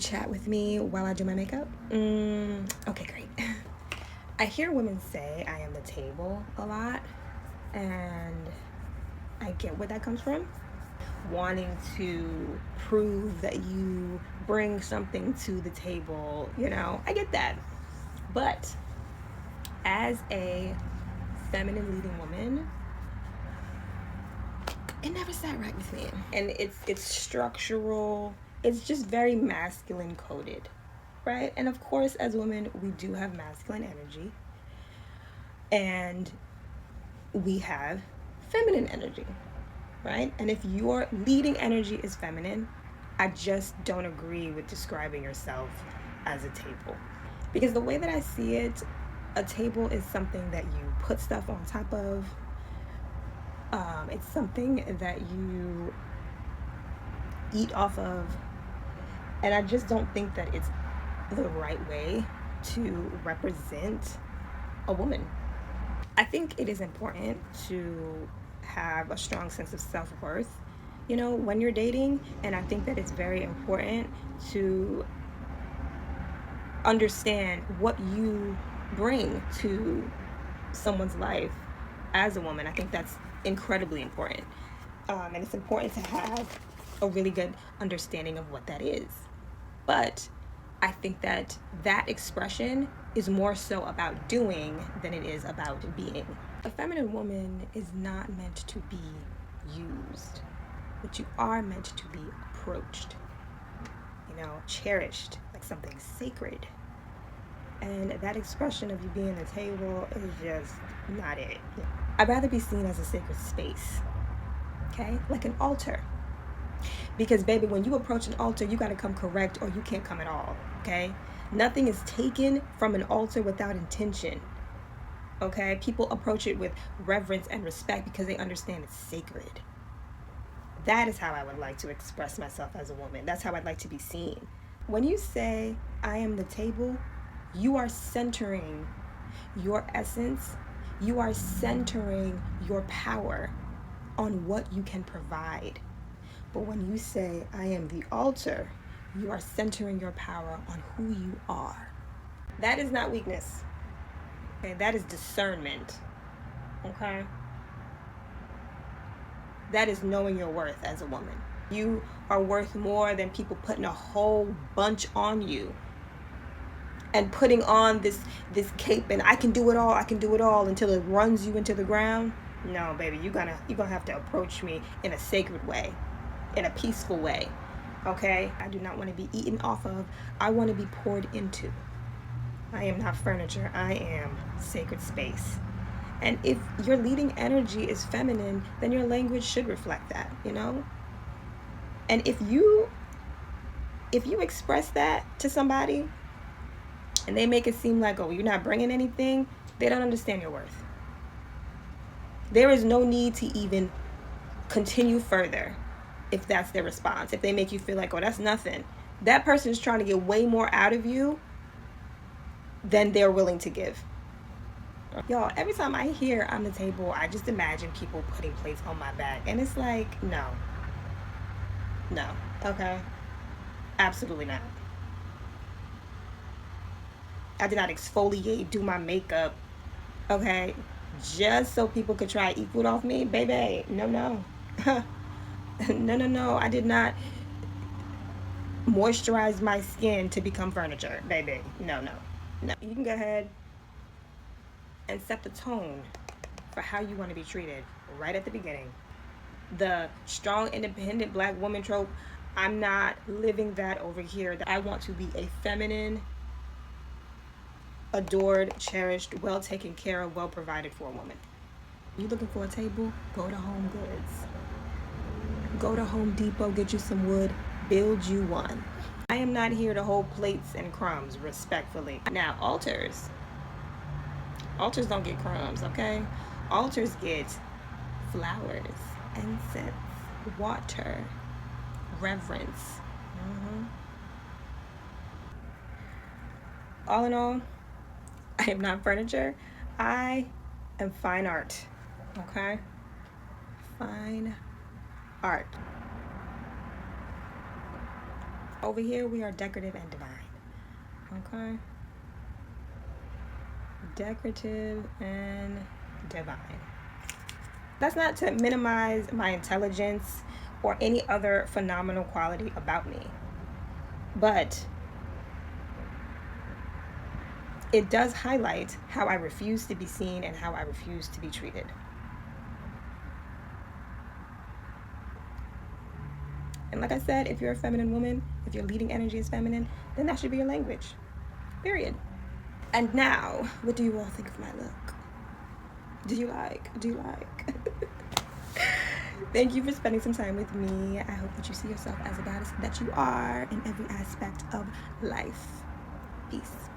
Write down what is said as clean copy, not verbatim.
Chat with me while I do my makeup? Okay, great. I hear women say I am the table a lot, and I get where that comes from. Wanting to prove that you bring something to the table, I get that. But as a feminine leading woman, it never sat right with me. And it's structural. It's just very masculine coded, right? And of course, as women, we do have masculine energy, and we have feminine energy, right? And if your leading energy is feminine, I just don't agree with describing yourself as a table. Because the way that I see it, a table is something that you put stuff on top of. It's something that you eat off of. And I just don't think that it's the right way to represent a woman. I think it is important to have a strong sense of self-worth, when you're dating. And I think that it's very important to understand what you bring to someone's life as a woman. I think that's incredibly important. And it's important to have a really good understanding of what that is. But I think that expression is more so about doing than it is about being. A feminine woman is not meant to be used, but you are meant to be approached, cherished like something sacred. And that expression of you being a table is just not it. I'd rather be seen as a sacred space, okay? Like an altar. Because, baby, when you approach an altar, you got to come correct or you can't come at all, okay? Nothing is taken from an altar without intention, okay? People approach it with reverence and respect because they understand it's sacred. That is how I would like to express myself as a woman. That's how I'd like to be seen. When you say, I am the table, you are centering your essence. You are centering your power on what you can provide. But when you say, I am the altar, you are centering your power on who you are. That is not weakness. Okay, that is discernment. Okay? That is knowing your worth as a woman. You are worth more than people putting a whole bunch on you and putting on this cape and I can do it all until it runs you into the ground. No, baby, you're gonna have to approach me in a sacred way, in a peaceful way. Okay? I do not want to be eaten off of. I want to be poured into. I am not furniture. I am sacred space. And if your leading energy is feminine, then your language should reflect that, And if you express that to somebody and they make it seem like, oh, you're not bringing anything, they don't understand your worth. There is no need to even continue further if that's their response. If they make you feel like, oh, that's nothing. That person is trying to get way more out of you than they're willing to give. Y'all, every time I hear I'm the table, I just imagine people putting plates on my back. And it's like, no, okay? Absolutely not. I did not exfoliate, do my makeup, okay, just so people could try to eat food off me. Baby, no. No. I did not moisturize my skin to become furniture, baby. No. You can go ahead and set the tone for how you want to be treated right at the beginning. The strong, independent black woman trope, I'm not living that over here. I want to be a feminine, adored, cherished, well taken care of, well provided for woman. You looking for a table? Go to Home Goods. Go to Home Depot, get you some wood, build you one. I am not here to hold plates and crumbs, respectfully. Now, altars don't get crumbs, okay? Altars get flowers, incense, water, reverence. All in all, I am not furniture. I am fine art, okay? Fine art. Over here, we are decorative and divine. Okay? Decorative and divine. That's not to minimize my intelligence or any other phenomenal quality about me, but it does highlight how I refuse to be seen and how I refuse to be treated. And like I said, if you're a feminine woman, if your leading energy is feminine, then that should be your language. Period. And now, what do you all think of my look? Do you like? Thank you for spending some time with me. I hope that you see yourself as a goddess that you are in every aspect of life. Peace.